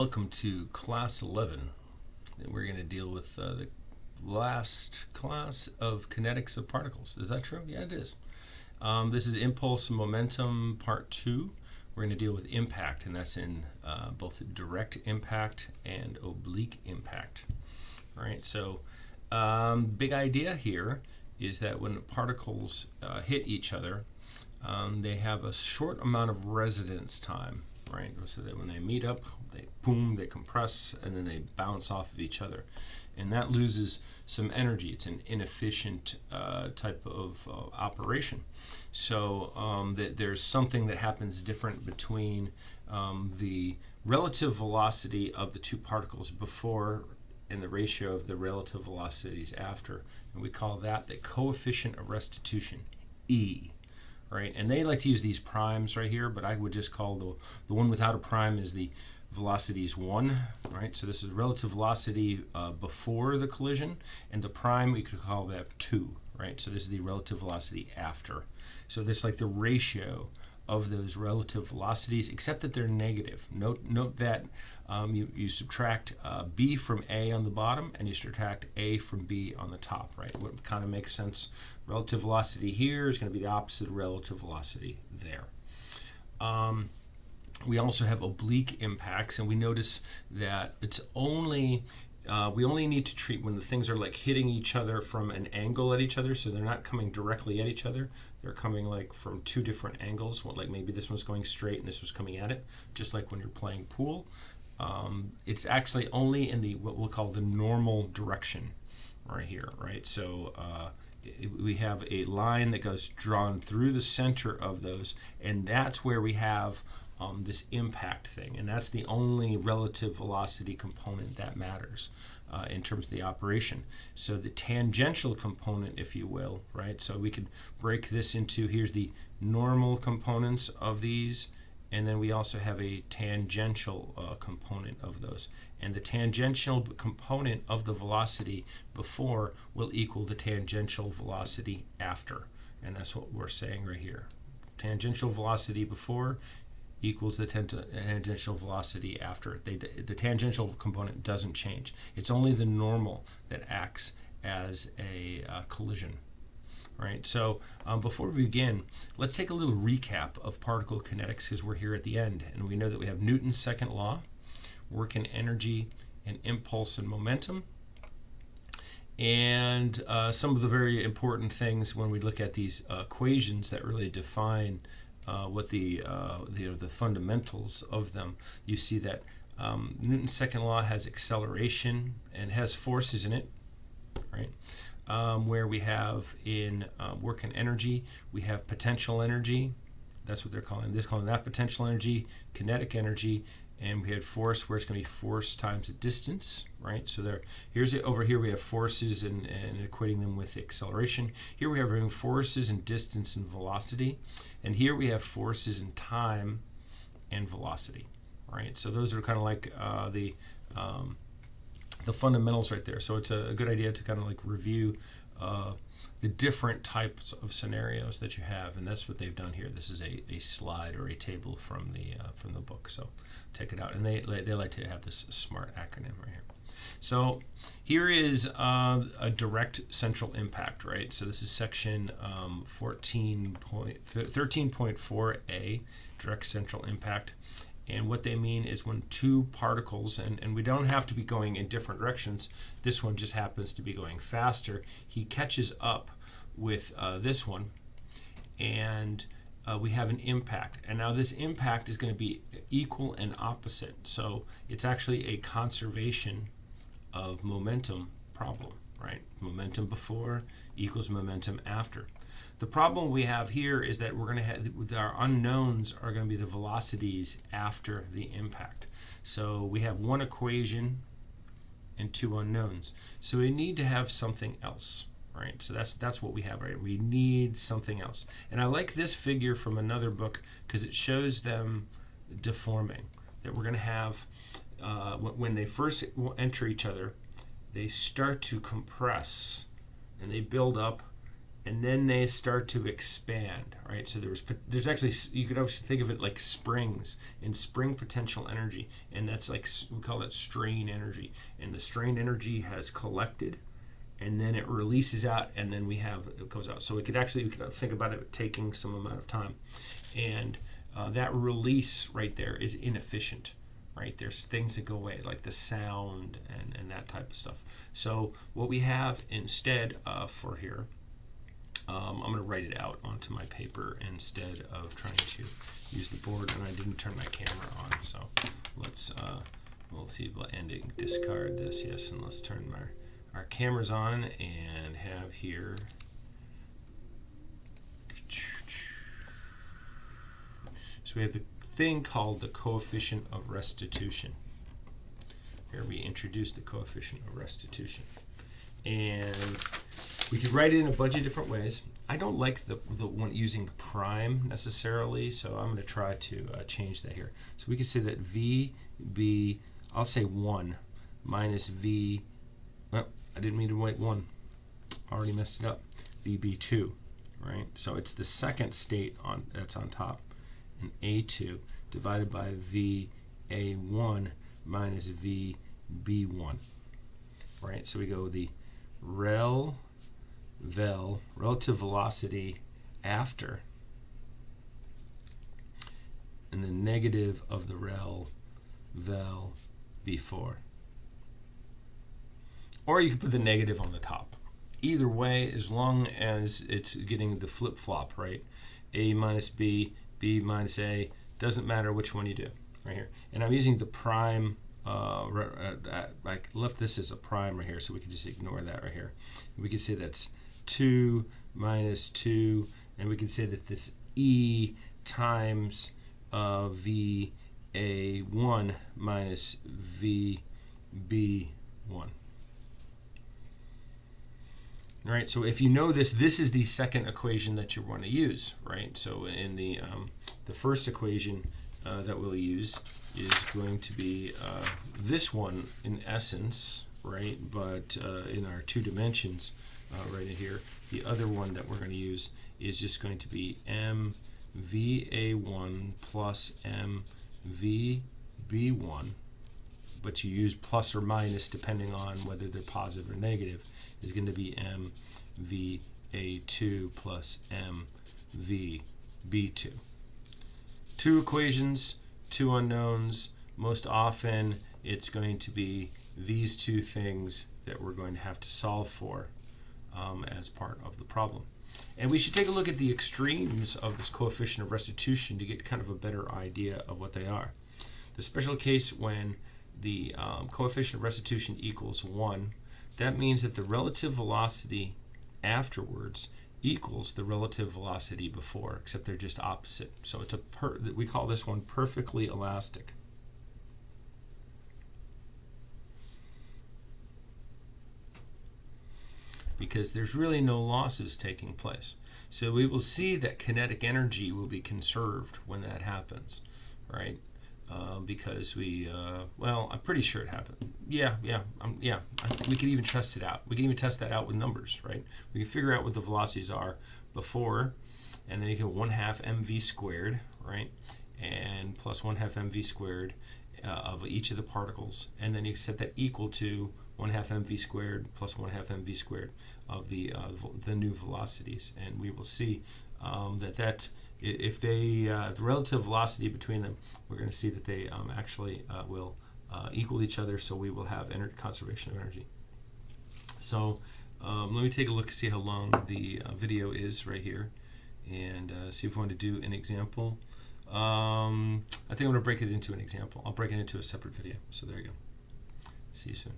Welcome to Class 11. We're going to deal with the last class of kinetics of particles. Is that true? Yeah, it is. This is impulse and momentum part 2. We're going to deal with impact, and that's in both direct impact and oblique impact. All right, so big idea here is that when particles hit each other, they have a short amount of residence time, right? So that when they meet up, they boom, they compress, and then they bounce off of each other. And that loses some energy. It's an inefficient type of operation. So there's something that happens different between the relative velocity of the two particles before and the ratio of the relative velocities after. And we call that the coefficient of restitution, E. Right? And they like to use these primes right here, but I would just call the one without a prime is the velocity is 1, right? So this is relative velocity before the collision, and the prime we could call that 2, right? So this is the relative velocity after. So this is like the ratio of those relative velocities, except that they're negative. Note that you subtract B from A on the bottom, and you subtract A from B on the top, right? What kind of makes sense? Relative velocity here is going to be the opposite of relative velocity there. We also have oblique impacts, and we notice that it's only we only need to treat when the things are like hitting each other from an angle at each other, so they're not coming directly at each other. They're coming like from two different angles. Like maybe this one's going straight and this was coming at it, just like when you're playing pool. It's actually only in the what we'll call the normal direction right here, right? So we have a line that goes drawn through the center of those, and that's where we have this impact thing, and that's the only relative velocity component that matters in terms of the operation. So the tangential component, if you will, right? So we could break this into, here's the normal components of these, and then we also have a tangential component of those. And the tangential component of the velocity before will equal the tangential velocity after. And that's what we're saying right here. Tangential velocity before equals the tangential velocity after. The tangential component doesn't change. It's only the normal that acts as a collision. Right. So before we begin, let's take a little recap of particle kinetics because we're here at the end, and we know that we have Newton's second law, work and energy, and impulse and momentum. And some of the very important things when we look at these equations that really define what the fundamentals of them. You see that Newton's second law has acceleration and has forces in it, right? Where we have in work and energy, we have potential energy. That's what they're calling this. Calling that potential energy, kinetic energy, and we had force where it's going to be force times a distance, right? So over here we have forces and equating them with acceleration. Here we have forces in distance and velocity, and here we have forces in time and velocity, right? So those are kind of like the fundamentals right there. So it's a good idea to kind of like review the different types of scenarios that you have, and that's what they've done here. This is a slide or a table from the book, so check it out. And they like to have this SMART acronym right here. So here is a direct central impact, right? So this is section 13.4a, direct central impact. And what they mean is when two particles, and we don't have to be going in different directions, this one just happens to be going faster, he catches up with this one, and we have an impact. And now this impact is going to be equal and opposite. So it's actually a conservation of momentum problem, right? Momentum before equals momentum after. The problem we have here is that we're going to have our unknowns are going to be the velocities after the impact. So we have one equation and two unknowns. So we need to have something else, right? So that's what we have, right? We need something else. And I like this figure from another book because it shows them deforming. That we're going to have when they first enter each other, they start to compress and they build up. and then they start to expand, right? So there's actually, you could obviously think of it like springs and spring potential energy, and that's like, we call it strain energy, and the strain energy has collected, and then it releases out, and then it goes out. So we could think about it taking some amount of time, and that release right there is inefficient, right? There's things that go away, like the sound and that type of stuff. So what we have instead for here, I'm going to write it out onto my paper instead of trying to use the board, and I didn't turn my camera on, so we'll see, we'll discard this, yes, and let's turn our cameras on and have here, so we have the thing called the coefficient of restitution. Here we introduce the coefficient of restitution, and we could write it in a bunch of different ways. I don't like the one using prime necessarily, so I'm going to try to change that here. So we can say that VB, I'll say 1 minus V, well, I didn't mean to write 1. Already messed it up. VB2, right? So it's the second state that's on top, and A2 divided by VA1 minus VB1, right? So we go the relative velocity after, and the negative of the vel before. Or you can put the negative on the top. Either way, as long as it's getting the flip-flop, right? A minus B, B minus A, doesn't matter which one you do, right here. And I'm using the prime, I left this as a prime right here, so we can just ignore that right here. We can say that's 2 minus 2, and we can say that this E times VA1 minus VB1. All right, so if you know this is the second equation that you want to use, right? So in the first equation that we'll use is going to be this one in essence, right? But in our 2 dimensions, right in here, the other one that we're going to use is just going to be MVA1 plus MVB1, but you use plus or minus depending on whether they're positive or negative, is going to be MVA2 plus MVB2. 2 equations, 2 unknowns. Most often it's going to be these 2 things that we're going to have to solve for as part of the problem. And we should take a look at the extremes of this coefficient of restitution to get kind of a better idea of what they are. The special case when the coefficient of restitution equals 1, that means that the relative velocity afterwards equals the relative velocity before, except they're just opposite. So it's we call this one perfectly elastic. Because there's really no losses taking place. So we will see that kinetic energy will be conserved when that happens, right? Because well, I'm pretty sure it happened. Yeah. We can even test it out. We can even test that out with numbers, right? We can figure out what the velocities are before, and then you get 1/2 mv squared, right? And plus 1/2 mv squared of each of the particles, and then you set that equal to 1/2 mv squared plus 1/2 mv squared of the new velocities, and we will see that if the relative velocity between them, we're going to see that they actually will equal each other, so we will have conservation of energy. So let me take a look and see how long the video is right here, and see if we want to do an example. I think I'm going to break it into an example. I'll break it into a separate video. So there you go. See you soon.